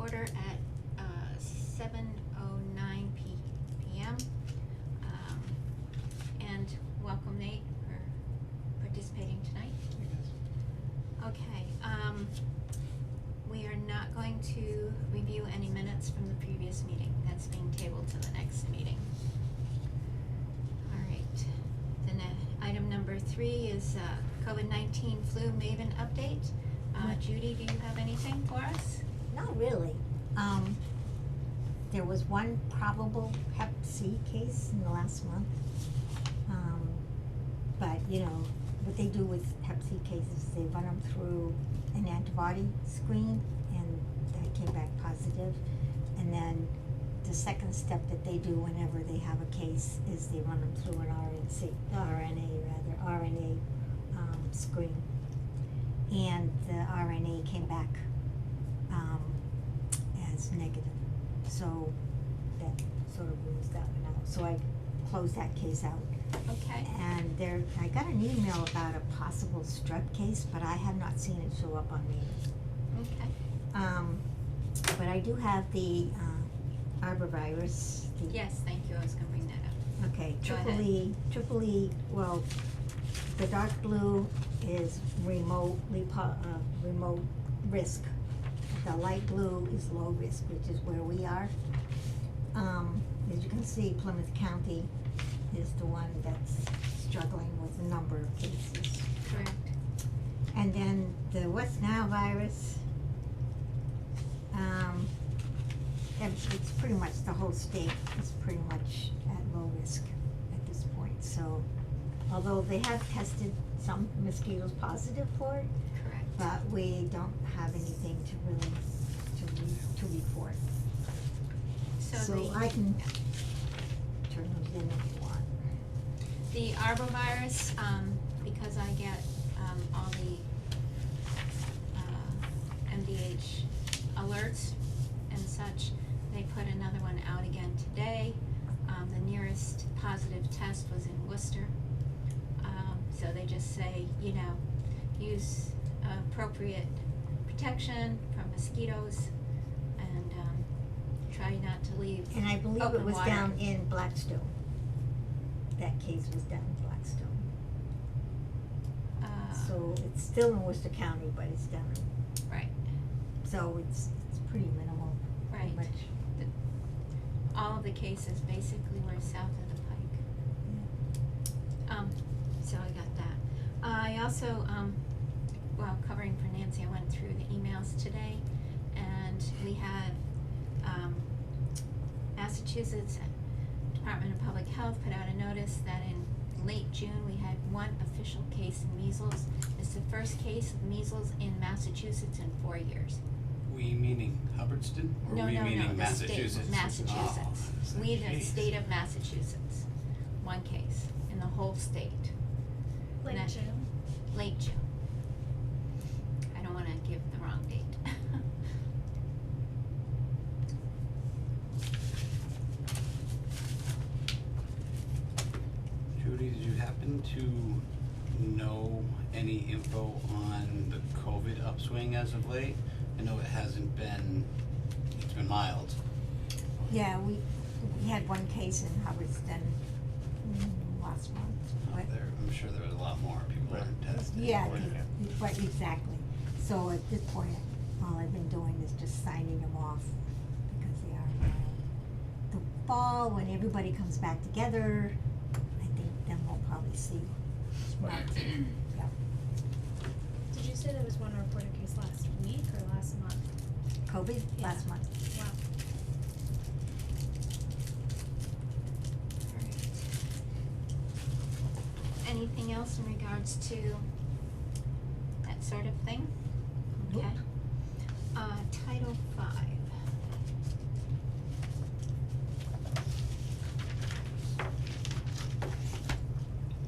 order at 7:09 p.m. And welcome, Nate, for participating tonight. Okay, we are not going to review any minutes from the previous meeting. That's being tabled to the next meeting. All right, then item number 3 is COVID-19 flu Maven update. Judy, do you have anything for us? Not really. There was one probable Hep C case in the last month. But, you know, what they do with Hep C cases, they run them through an antibody screen, and that came back positive. And then the second step that they do whenever they have a case is they run them through an RNA screen. And the RNA came back as negative. So that sort of rules that one out. So I closed that case out. Okay. And I got an email about a possible strep case, but I have not seen it show up on me. Okay. But I do have the arbovirus. Yes, thank you. I was going to bring that up. Okay, Go triple E, well, the dark blue is remote risk. The light blue is low risk, which is where we are. As you can see, Plymouth County is the one that's struggling with a number of cases. Correct. And then the West Nile virus, it's pretty much the whole state is pretty much at low risk at this point. So, although they have tested some mosquitoes positive for it, Correct. but we don't have anything to really to report. So I can turn those in if you want. The arbovirus, because I get all the MDH alerts and such, they put another one out again today. The nearest positive test was in Worcester. So they just say, you know, use appropriate protection from mosquitoes and try not to leave And I believe it open was water. down in Blackstone. That case was down in Blackstone. So it's still in Worcester County, but it's down in, Right, so it's pretty minimal. pretty right. much. All of the cases basically were south of the Pike. So I got that. I also, well, covering for Nancy, I went through the emails today, and we had Massachusetts Department of Public Health put out a notice that in late June we had one official case of measles. It's the first case of measles in Massachusetts in 4 years. We meaning Hubbardston, or No, we no, meaning the state, Massachusetts? Massachusetts. Oh, We, the jeez. state of Massachusetts, one case in the whole state. Late That- June. Late June. I don't wanna give the wrong date. Judy, did you happen to know any info on the COVID upswing as of late? I know it hasn't been, it's been mild. Yeah, we had one case in Hubbardston last month. But I'm sure there was a lot more people that are tested. yeah, but exactly. So at this point, all I've been doing is just signing them off because they are mild. The fall, when everybody comes back together, I think then we'll probably see. Yeah. Did you say there was one reported case last week or last month? COVID Yeah. last month. Wow. Anything else in regards to that sort of thing? Nope. Okay. Title 5.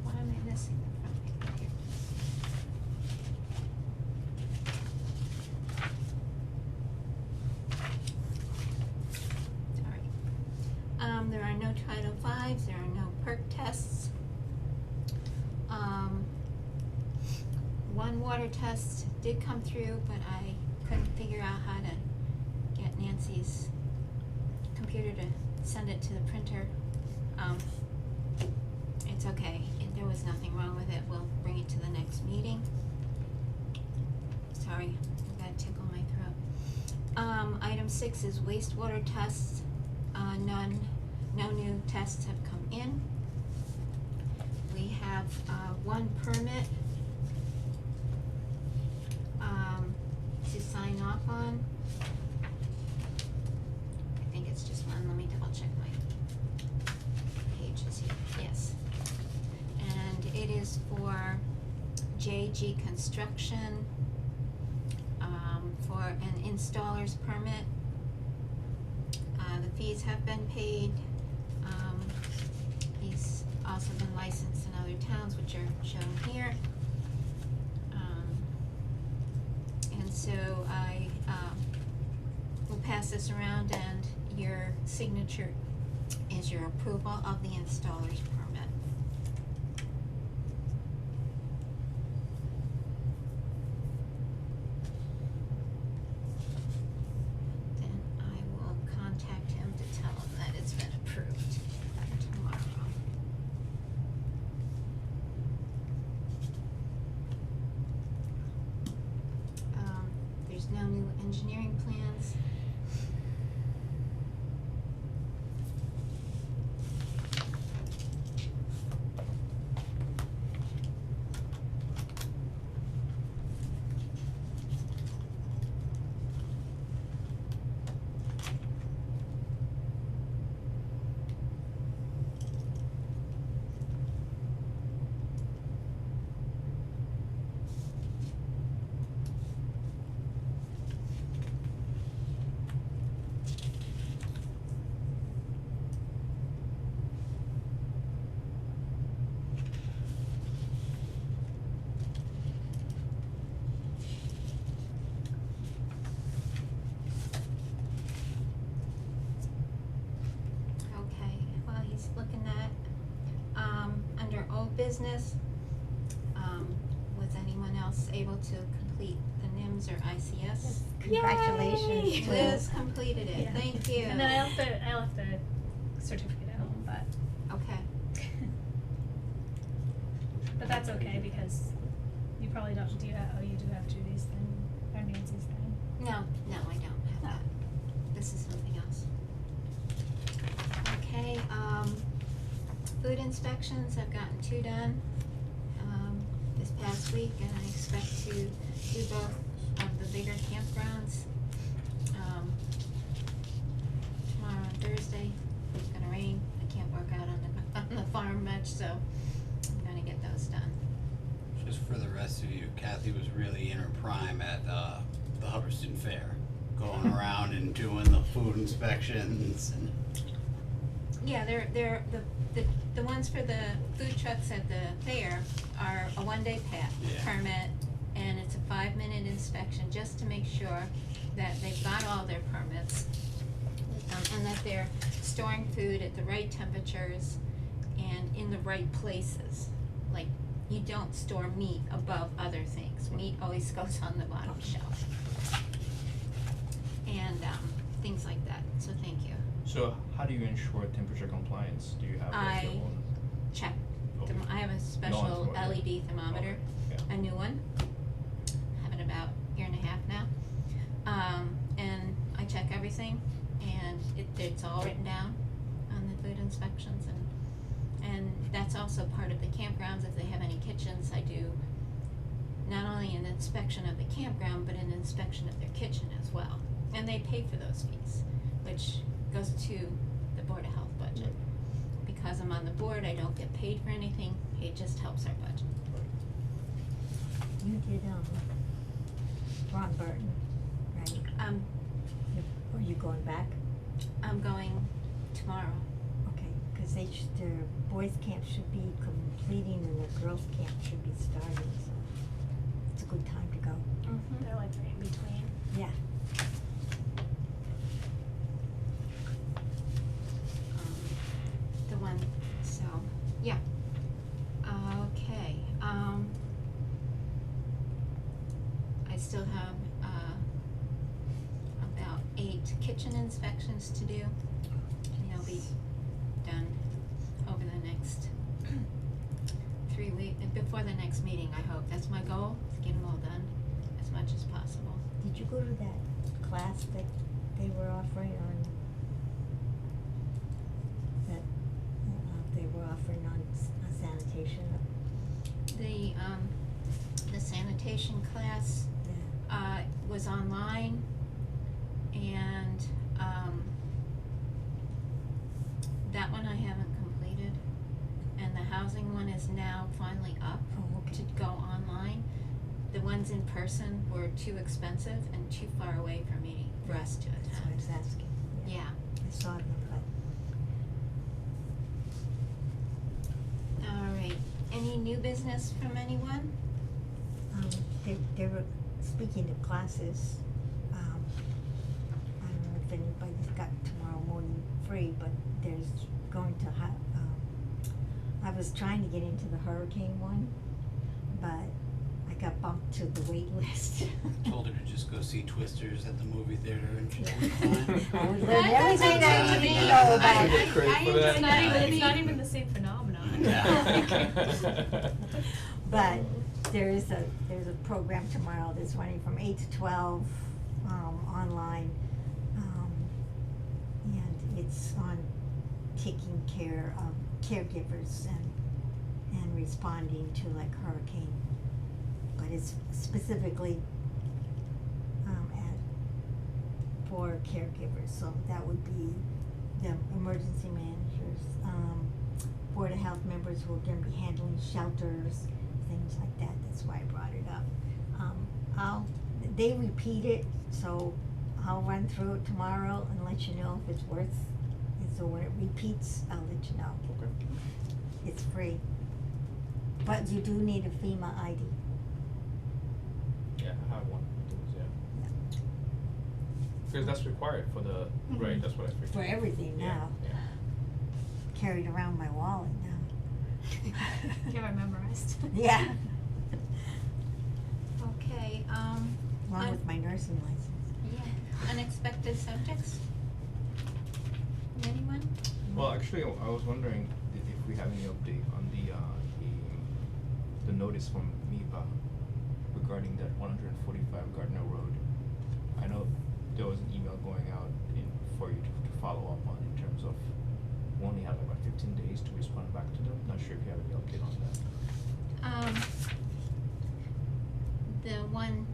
What am I missing from here? Sorry. There are no Title 5s, there are no perk tests. One water test did come through, but I couldn't figure out how to get Nancy computer to send it to the printer. It's okay, there was nothing wrong with it, we'll bring it to the next meeting. Sorry, I've got a tickle in my throat. Item 6 is wastewater tests, no new tests have come in. We have, one permit, to sign off on. I think it's just one, let me double check my pages here, yes. And it is for JG Construction, for an installer's permit. The fees have been paid. He's also been licensed in other towns, which are shown here. And so I, will pass this around, and your signature is your approval of the installer's permit. Then I will contact him to tell him that it's been approved tomorrow. There's no new engineering plans. Okay, while he's looking at, under old business, was anyone else able to complete the NIMS or ICS? Congratulations Yay! to Liz completed it, Yeah. thank you. And then I left a certificate at home, but Okay, but that's okay because you probably don't do you do have Judy's thing or Nancy's thing. no, I don't have that. This is something else. Okay, food inspections, I've gotten 2 done, this past week, and I expect to do both of the bigger campgrounds, tomorrow and Thursday. It's gonna rain, I can't work out on the farm much, so I'm gonna get those done. Just for the rest of you, Kathy was really in her prime at the Hubbardston Fair, going around and doing the food inspections and Yeah, they're the ones for the food trucks at the fair are a 1-day Yeah. permit, and it's a 5-minute inspection just to make sure that they've got all their permits, and that they're storing food at the right temperatures and in the right places. Like, you don't store meat above other things. Meat always goes on the bottom shelf. And, things like that, so thank you. So how do you ensure temperature compliance? Do you have like your I own? check. Okay. I have a special thermometer. LED thermometer, Okay, yeah. a new one. Have it about a year and a half now. And I check everything, and it's all written down on the food inspections, and that's also part of the campgrounds. If they have any kitchens, I do not only an inspection of the campground, but an inspection of their kitchen as well. And they pay for those fees, which goes to the Board of Health budget. Because I'm on the board, I don't get paid for anything, it just helps our budget. You did, Ron Burton, right? Are you going back? I'm going tomorrow. Okay, cause the boys' camp should be completing and the girls' camp should be starting, so it's a good time to go. They're like right in between. Yeah. The one, so, yeah. Okay, I still have, about 8 kitchen inspections to do. they'll be done over the next 3 before the next meeting, I hope. That's my goal, to get them all done as much as possible. Did you go to that class that they were offering on, they were offering on sanitation? The sanitation class, Yeah. was online, and, that one I haven't completed. And the housing one is now finally up Oh, okay. to go online. The ones in person were too expensive and too far away for me, for us to That's why I was attend. asking. Yeah. I saw them, but, Alright, any new business from anyone? they were, speaking of classes, I don't know if anybody's got tomorrow morning free, but there's going to I was trying to get into the hurricane one, but I got bumped to the wait list. Told her to just go see Twisters at the movie theater and she'll be I fine. would learn everything I need to know about I it. get credit for that. It's not even the same phenomenon. Yeah. But there's a program tomorrow that's running from 8 to 12, online, and it's on taking care of caregivers and responding to like hurricane. But it's specifically, for caregivers, so that would be the emergency managers, Board of Health members who are gonna be handling shelters, things like that, that's why I brought it up. They repeat it, so I'll run through it tomorrow and let you know if it's worth it, so when it repeats, I'll let you know. Okay. It's free. But you do need a FEMA ID. Yeah, I have one. I think, yeah. Yeah. Because that's required for the, right, that's what I figured. For everything Yeah, now. yeah. Carried around my wallet now. You have it memorized. Yeah, Okay, along with my nursing license. yeah, unexpected subjects? Anyone? Well, actually, I was wondering if we have any update on the notice from MIPA regarding that 145 Gardner Road. I know there was an email going out for you to follow up on in terms of, we only have about 15 days to respond back to them. Not sure if you have any update on that. The one,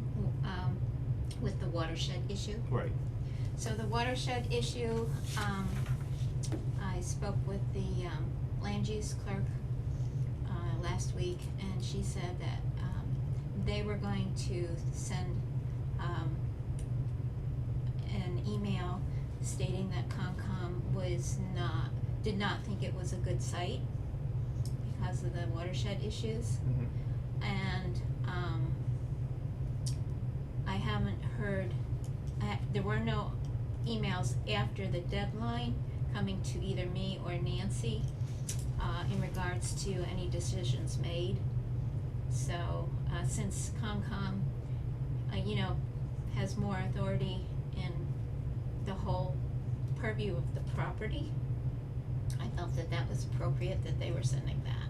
with the watershed issue. Right. So the watershed issue, I spoke with the, land use clerk, last week, and she said that, they were going to send, an email stating that Concom did not think it was a good site because of the watershed issues. Mm-hmm. And, I haven't heard, there were no emails after the deadline coming to either me or Nancy, in regards to any decisions made. So, since Concom, has more authority in the whole purview of the property, I felt that that was appropriate that they were sending that.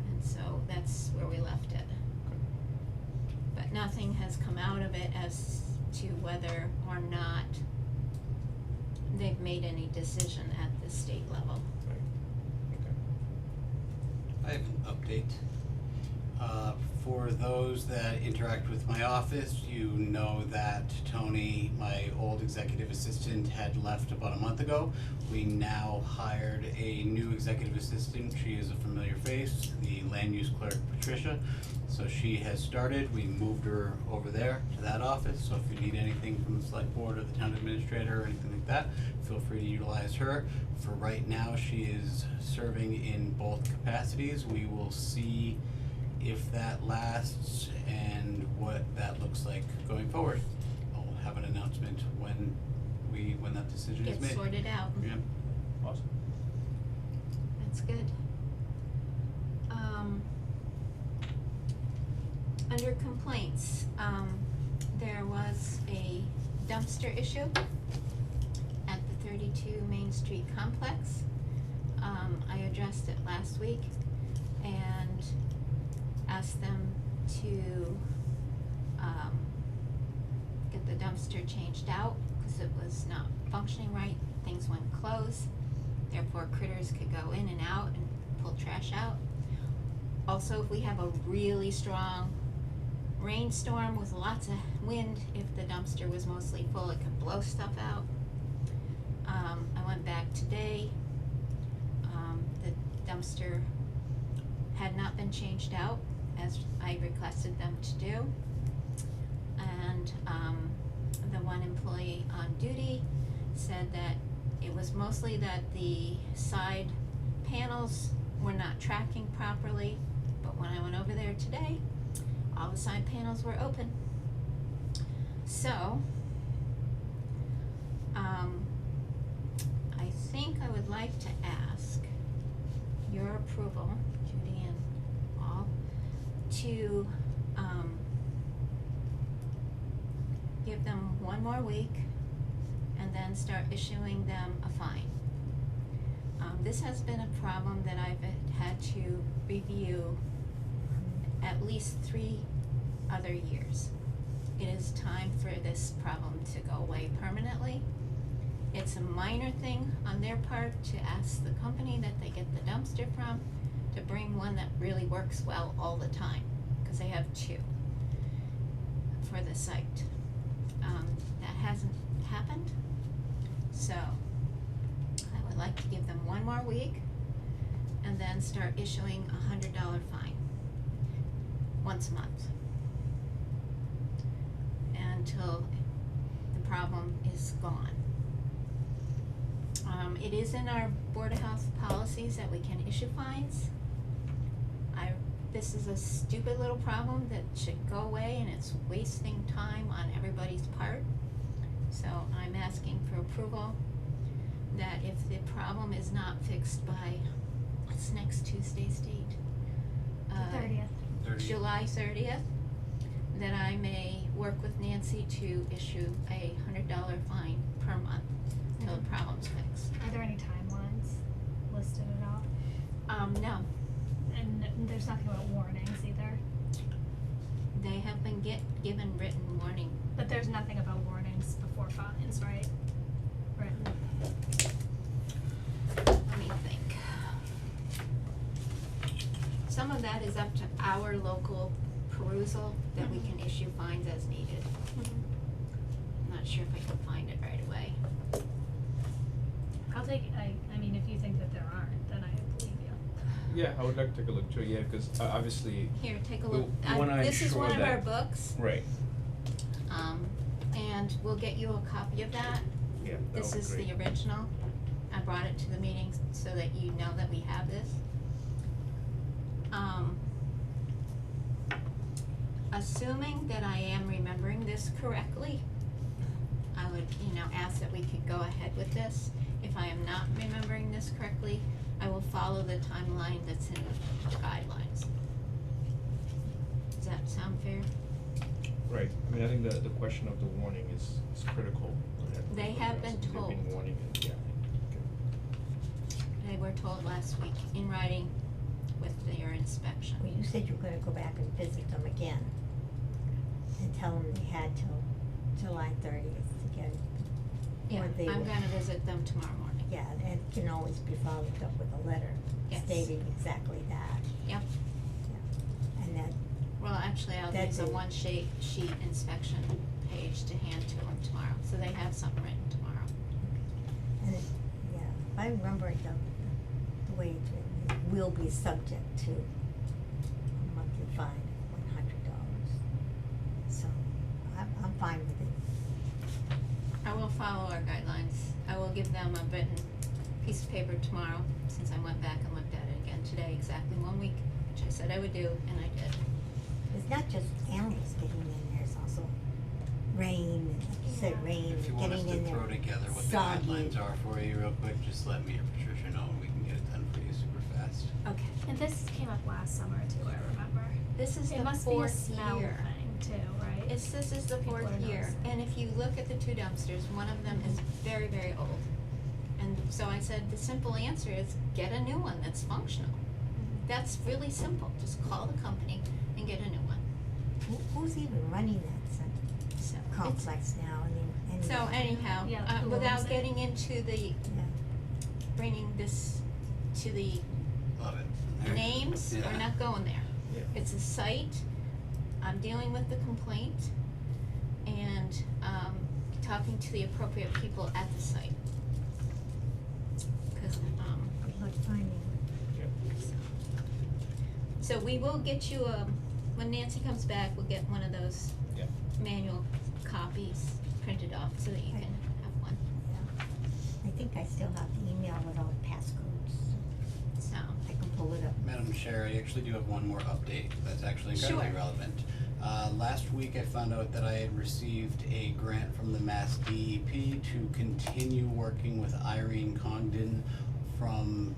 And so that's where we left it. But nothing has come out of it as to whether or not they've made any decision at the state level. Right. Okay. I have an update. For those that interact with my office, you know that Tony, my old executive assistant, had left about a month ago. We now hired a new executive assistant. She is a familiar face, the land use clerk, Patricia. So she has started. We moved her over there to that office. So if you need anything from the select board or the town administrator or anything like that, feel free to utilize her. For right now, she is serving in both capacities. We will see if that lasts and what that looks like going forward. I'll have an announcement when that decision is made. Get sorted out. Yeah. Awesome. That's good. Under complaints, there was a dumpster issue at the 32 Main Street Complex. I addressed it last week and asked them to get the dumpster changed out because it was not functioning right. Things went closed, therefore critters could go in and out and pull trash out. Also, if we have a really strong rainstorm with lots of wind, if the dumpster was mostly full, it could blow stuff out. I went back today. The dumpster had not been changed out as I requested them to do. And the one employee on duty said that it was mostly that the side panels were not tracking properly, but when I went over there today, all the side panels were open. So, I think I would like to ask your approval, Judy and all, to give them one more week and then start issuing them a fine. This has been a problem that I've had to review at least 3 other years. It is time for this problem to go away permanently. It's a minor thing on their part to ask the company that they get the dumpster from to bring one that really works well all the time, because they have 2 for the site. That hasn't happened, so I would like to give them one more week and then start issuing a $100 fine once a month until the problem is gone. It is in our Board of Health policies that we can issue fines. This is a stupid little problem that should go away, and it's wasting time on everybody's part. So I'm asking for approval that if the problem is not fixed by, what's next Tuesday's date? The 30th. 30. July 30th, that I may work with Nancy to issue a $100 fine per month till the problem's fixed. Are there any timelines listed at all? No, And there's nothing about warnings either. they have been given written warning. But there's nothing about warnings before fines, right? Written. Let me think. Some of that is up to our local perusal, that we can issue fines as needed. I'm not sure if I can find it right away. I'll take, I mean, if you think that there aren't, then I believe you. Yeah, I would like to take a look too, yeah, cause obviously, Here, take a We- look. we wanna This is ensure one of that- our books, right, and we'll get you a copy of that. yeah, that This would be is great. the original. I brought it to the meeting so that you know that we have this. Assuming that I am remembering this correctly, I would, ask that we could go ahead with this. If I am not remembering this correctly, I will follow the timeline that's in the guidelines. Does that sound fair? Right, I mean, I think the question of the warning is critical. They have been told. They've been warning and, yeah, okay. They were told last week in writing with their inspection. Well, you said you were gonna go back and visit them again and tell them they had till July 30th to get it. Yeah, Or they I'm will- gonna visit them tomorrow morning. Yeah, and it can always be followed up with a letter Yes. stating exactly that. Yep. Yeah. And that, Well, actually, I'll That's use a it. one-sheet inspection page to hand to them tomorrow, so they have something written tomorrow. and it, yeah, if I remember it, the way it's written, it will be subject to a monthly fine of $100. So, I'm fine with it. I will follow our guidelines. I will give them a written piece of paper tomorrow, since I went back and looked at it again today, exactly 1 week, which I said I would do, and I did. It's not just animals getting in, there's also rain, and like you said, rain, If you want us getting in to there. throw together what the soggy. guidelines are for you real quick, just let me or Patricia know and we can get it done for you super fast. Okay. And this came up last summer too, I remember. This is It the must be a fourth smell year. thing too, right? This is the People fourth are year, noticing. and if you look at the 2 dumpsters, one of them is very, very old. And so I said, the simple answer is get a new one that's functional. That's really simple, just call the company and get a new one. Who's even running that So it's- complex now, anyway? So anyhow, Yeah, who without owns it? getting into the, Yeah. bringing this to the Love it. names, we're Yeah. not going there. Yeah. It's a site, I'm dealing with the complaint, and, talking to the appropriate people at the site. Cause, Good luck finding it. Yeah. so we will get you when Nancy comes back, we'll get one of those Yeah. manual copies printed off so that you can have one, Yeah. I think I still have the email with all the passcodes, so. I can pull it up. Madam Chair, I actually do have one more update that's actually incredibly Sure. relevant. Last week I found out that I had received a grant from the Mass DEP to continue working with Irene Congdon from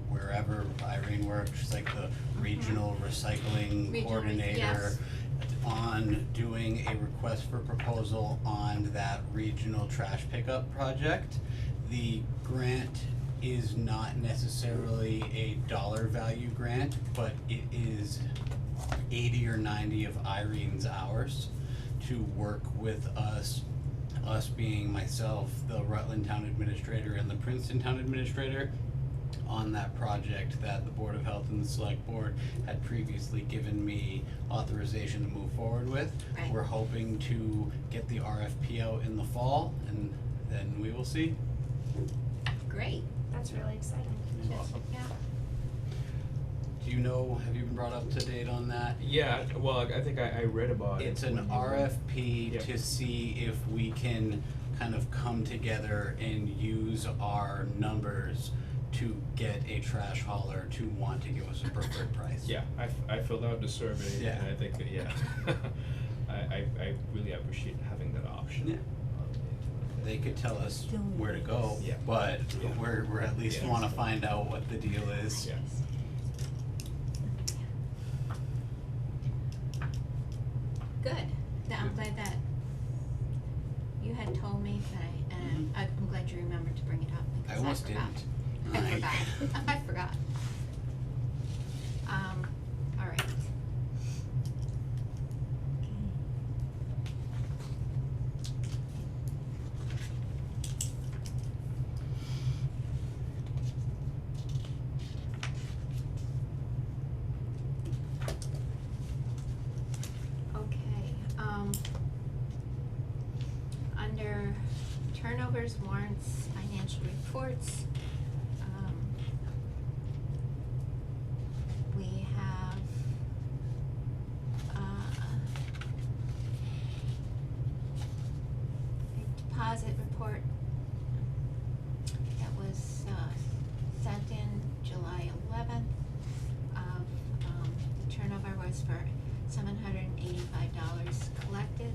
wherever Irene works. She's like the regional recycling Regional, coordinator yes. on doing a request for proposal on that regional trash pickup project. The grant is not necessarily a dollar value grant, but it is 80 or 90 of Irene's hours to work with us being myself, the Rutland Town Administrator and the Princeton Town Administrator, on that project that the Board of Health and the Select Board had previously given me authorization to move forward with. Right. We're hoping to get the RFP out in the fall, and then we will see. Great. That's really exciting. Awesome. Yeah. Do you know, have you been brought up to date on that? Yeah, well, I think I read about it. It's an when you- RFP Yeah. to see if we can kind of come together and use our numbers to get a trash hauler to want to give us a preferred price. Yeah, I filled out the survey, Yeah. and I think that, yeah, I really appreciate having that option. Yeah. They could tell us Still where to go, Yeah. but Yeah. we're at least Yeah. wanna find out what the deal is. Yeah. Good. I'm glad that you had told me, but I'm glad you remembered to bring it up I because almost forgot. didn't. I forgot. I forgot. All right. Okay, under turnovers, warrants, financial reports, we have, a deposit report that was, sent in July 11th of, the turnover was for $785 collected.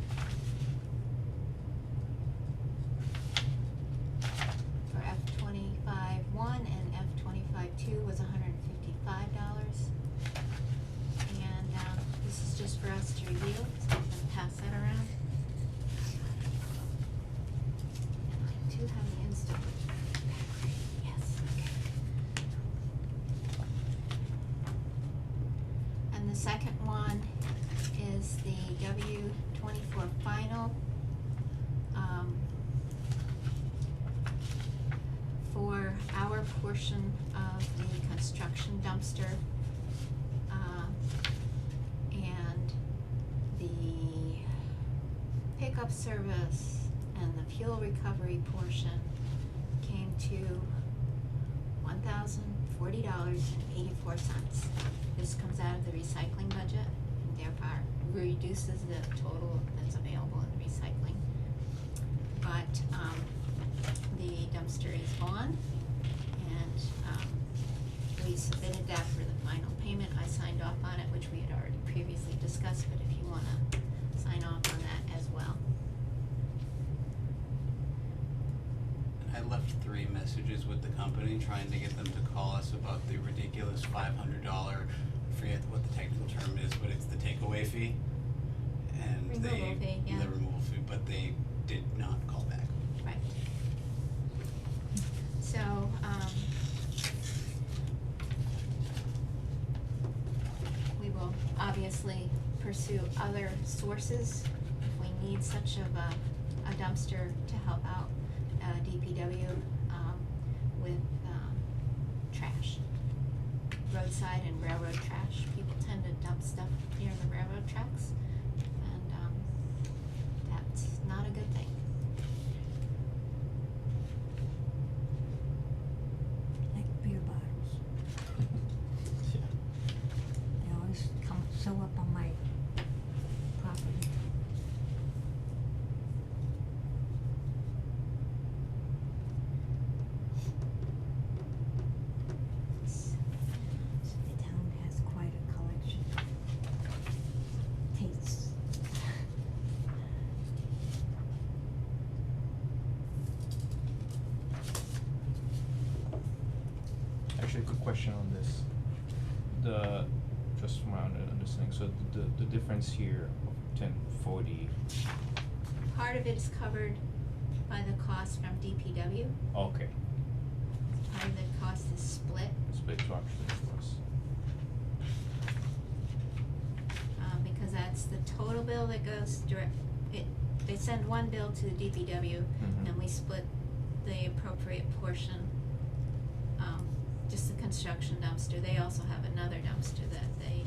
For F-25-1 and F-25-2 was $155. And, this is just for us to review, so I'm gonna pass that around. And I do have the Insta. Yes, okay. And the second one is the W-24 final, for our portion of the construction dumpster, and the pickup service and the fuel recovery portion came to $1,040.84. This comes out of the recycling budget and therefore reduces the total that's available in the recycling. But, the dumpster is gone and, we submitted that for the final payment. I signed off on it, which we had already previously discussed, but if you wanna sign off on that as well. I left 3 messages with the company trying to get them to call us about the ridiculous $500, I forget what the technical term is, but it's the takeaway fee. And Removal fee, yeah. The removal fee, but they did not call back. Right. pursue other sources if we need such of a dumpster to help out DPW with trash, roadside and railroad trash. People tend to dump stuff near the railroad tracks, and that's not a good thing. Like beer bottles. Yeah. They always show up on my property. So the town has quite a collection of tastes. Actually, quick question on this. Just from my understanding, so the difference here of 1040, Part of it is covered by the cost from DPW. okay, Part of the cost is split, split to actually for us. because that's the total bill that goes they send one bill to the DPW, Mhm. and we split the appropriate portion. Just the construction dumpster, they also have another dumpster that they,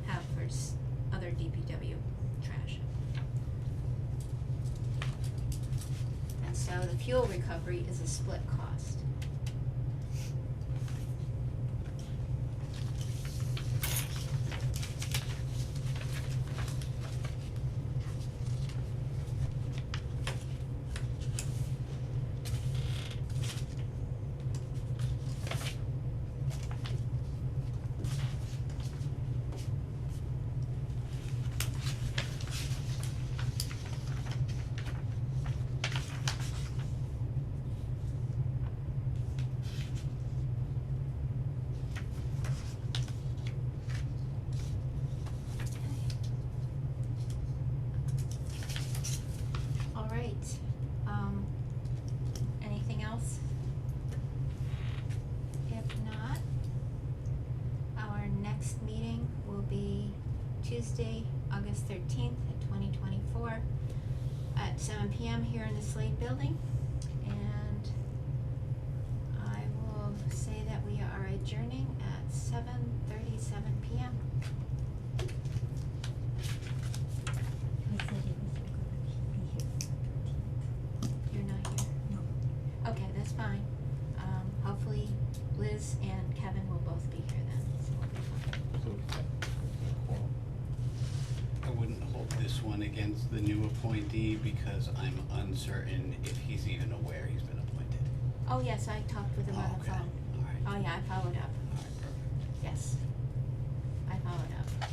have for other DPW trash. And so the fuel recovery is a split cost. All right, anything else? If not, our next meeting will be Tuesday, August 13th at 2024 at 7 PM here in the Slade Building. And I will say that we are adjourning at 7:37 PM. He said he wasn't gonna be here on the 13th. You're not here? No. Okay, that's fine. Hopefully Liz and Kevin will both be here then, so we'll be fine. So, yeah. I wouldn't hold this one against the new appointee because I'm uncertain if he's even aware he's been appointed. Oh, yes, I talked with him on the Okay. phone. All right. Oh, yeah, I followed up. All right, perfect. Yes. I followed up.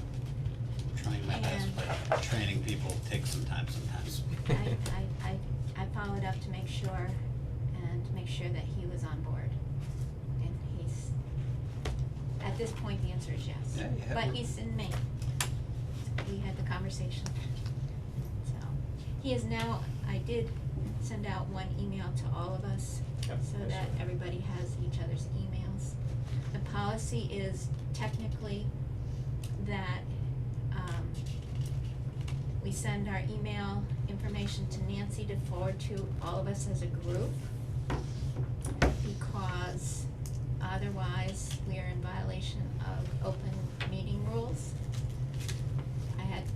Trying my best, but training people takes some time sometimes. I followed up to make sure, and to make sure that he was on board. And he's, at this point, the answer is yes. Yeah, you have But one. he's in Maine. We had the conversation. So, he is now, I did send out one email to all of us, Yep, so I that saw that. everybody has each other's emails. The policy is technically that, we send our email information to Nancy to forward to all of us as a group, because otherwise we are in violation of open meeting rules.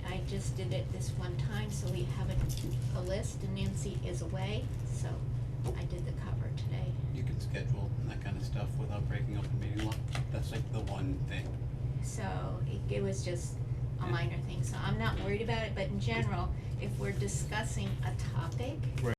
I just did it this one time, so we have a list, and Nancy is away, so I did the cover today. You can schedule and that kind of stuff without breaking open meeting law. That's like the one thing. So it was just a Yeah. minor thing, so I'm not worried about it, but in general, if we're discussing a topic, Right.